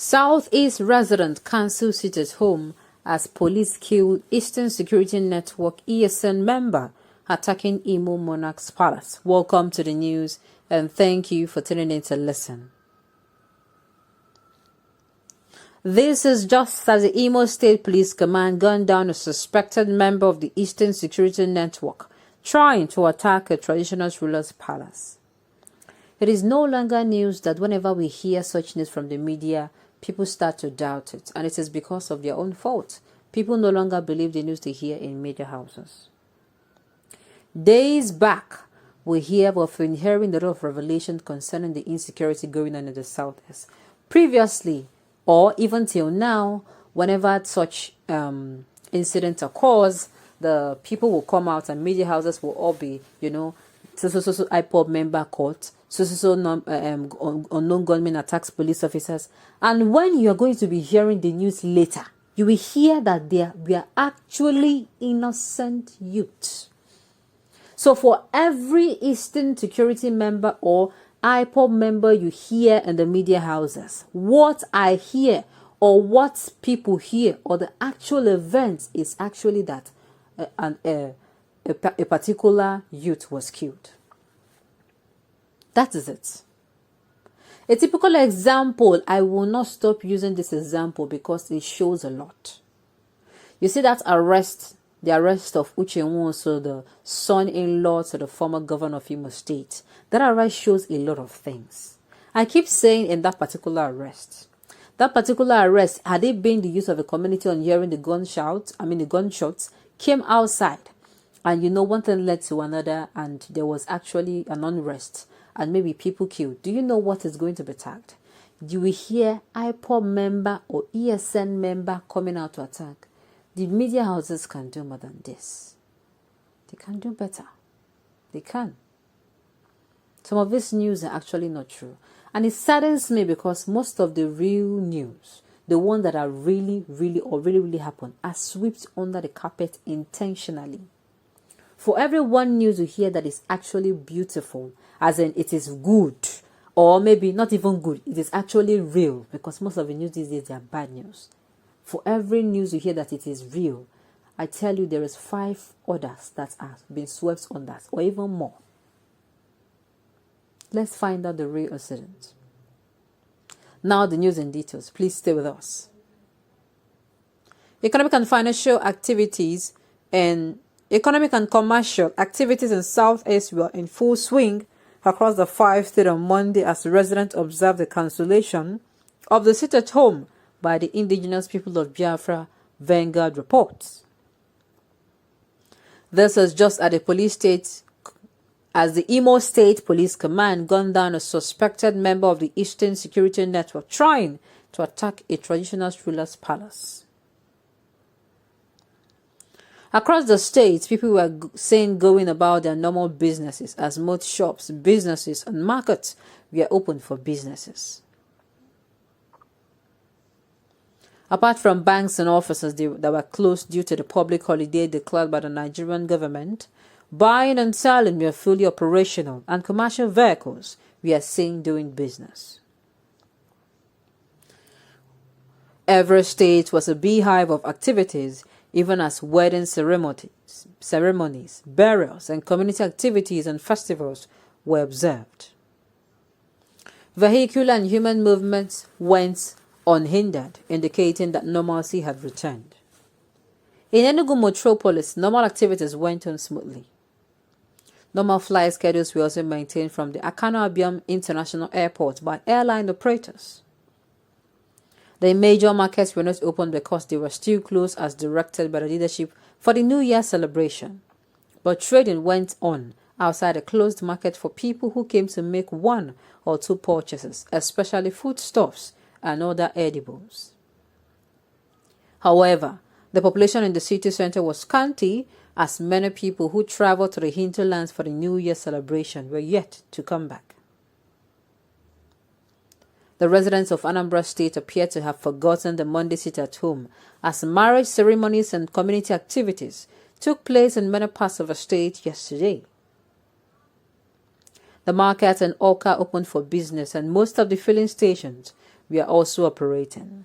Southeast resident cancel sit at home as police kill Eastern Security Network ESN member attacking Imo Monarch's Palace. Welcome to the news and thank you for tuning in to listen. This is just as the Imo State Police Command gunned down a suspected member of the Eastern Security Network trying to attack a traditional ruler's palace. It is no longer news that whenever we hear such news from the media, people start to doubt it, and it is because of their own fault. People no longer believe the news they hear in media houses. Days back, we've been hearing a lot of revelation concerning the insecurity going on in the Southeast. Previously, or even till now, whenever such incident occurs, the people will come out and media houses will all be, so IPOB member caught, unknown gunmen attacks police officers. And when you are going to be hearing the news later, you will hear that they were actually innocent youth. So for every Eastern Security member or IPOB member you hear in the media houses, what I hear or what people hear or the actual event is actually that a particular youth was killed. That is it. A typical example, I will not stop using this example because it shows a lot. You see that arrest, the arrest of Uche Nwosu, the son-in-law to the former governor of Imo State. That arrest shows a lot of things. I keep saying in that particular arrest, had it been the use of a community on hearing the gunshots came outside, and one thing led to another, and there was actually an unrest, and maybe people killed. Do you know what is going to be tagged? You will hear IPOB member or ESN member coming out to attack. The media houses can do more than this. They can do better. They can. Some of this news are actually not true. And it saddens me because most of the real news, the ones that are really happen, are swept under the carpet intentionally. For every one news you hear that is actually beautiful, as in it is good, or maybe not even good, it is actually real, because most of the news these days are bad news. For every news you hear that it is real, I tell you there is 5 others that have been swept on that, or even more. Let's find out the real incident. Now the news in details. Please stay with us. Economic and financial activities and economic and commercial activities in Southeast were in full swing across the 5 states on Monday as residents observed the cancellation of the sit at home by the indigenous people of Biafra, Vanguard reports. This is just at the police state as the Imo State Police Command gunned down a suspected member of the Eastern Security Network trying to attack a traditional ruler's palace. Across the state, people were seen going about their normal businesses as most shops, businesses, and markets were open for businesses. Apart from banks and offices that were closed due to the public holiday declared by the Nigerian government, buying and selling were fully operational and commercial vehicles we are seen doing business. Every state was a beehive of activities, even as wedding ceremonies, burials, and community activities and festivals were observed. Vehicular and human movements went unhindered, indicating that normalcy had returned. In Enugu metropolis, normal activities went on smoothly. Normal flight schedules were also maintained from the Akano Abiam International Airport by airline operators. The major markets were not open because they were still closed as directed by the leadership for the New Year celebration. But trading went on outside a closed market for people who came to make 1 or 2 purchases, especially foodstuffs and other edibles. However, the population in the city center was scanty as many people who traveled to the hinterlands for the New Year celebration were yet to come back. The residents of Anambra State appear to have forgotten the Monday sit at home as marriage ceremonies and community activities took place in many parts of the state yesterday. The market and Awka opened for business and most of the filling stations we are also operating.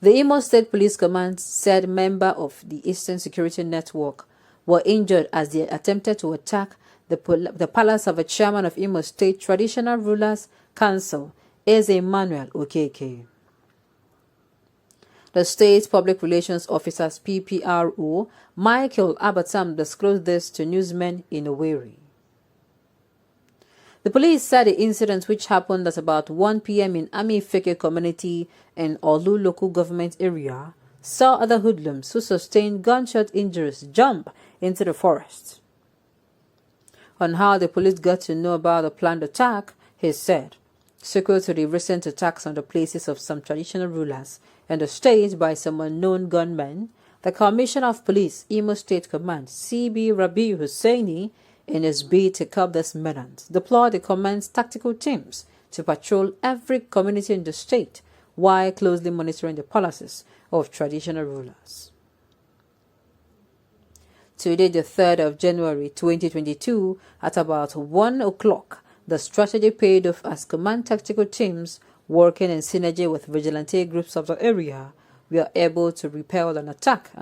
The Imo State Police Command said members of the Eastern Security Network were injured as they attempted to attack the palace of a chairman of Imo State Traditional Rulers Council, Eze Emmanuel Okeke. The state's Public Relations Officer's PPRO, Michael Abatam, disclosed this to newsmen in Owerri. The police said the incident, which happened at about 1 p.m. in Amifeke community in Olu local government area, saw other hoodlums who sustained gunshot injuries jump into the forest. On how the police got to know about the planned attack, he said, sequel to the recent attacks on the places of some traditional rulers in the state by some unknown gunmen, the Commissioner of Police, Imo State Command, CB Rabi Hussaini, in his bid to curb this menace, deployed the command's tactical teams to patrol every community in the state while closely monitoring the policies of traditional rulers. Today, the 3rd of January 2022, at about 1 o'clock, the strategy paid off as command tactical teams working in synergy with vigilante groups of the area were able to repel an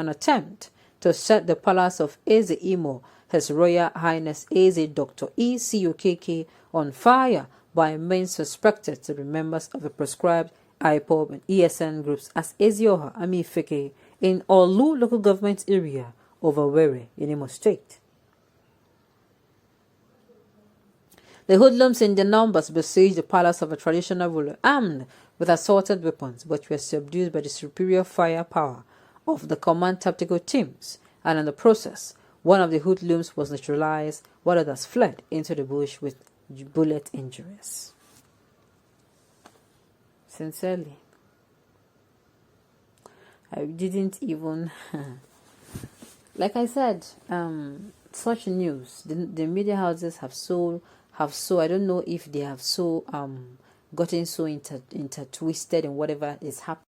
attempt to set the palace of Eze Imo, His Royal Highness Eze Dr. E.C. Okeke, on fire by men suspected to be members of the proscribed IPOB and ESN groups as Ezioha Amifeke in Olu local government area of Owerri in Imo State. The hoodlums in their numbers besieged the palace of a traditional ruler armed with assorted weapons, but were subdued by the superior firepower of the command tactical teams, and in the process, one of the hoodlums was neutralized while others fled into the bush with bullet injuries. Sincerely, I didn't even like I said, such news, the media houses have so I don't know if they have so gotten so intertwisted in whatever is happening.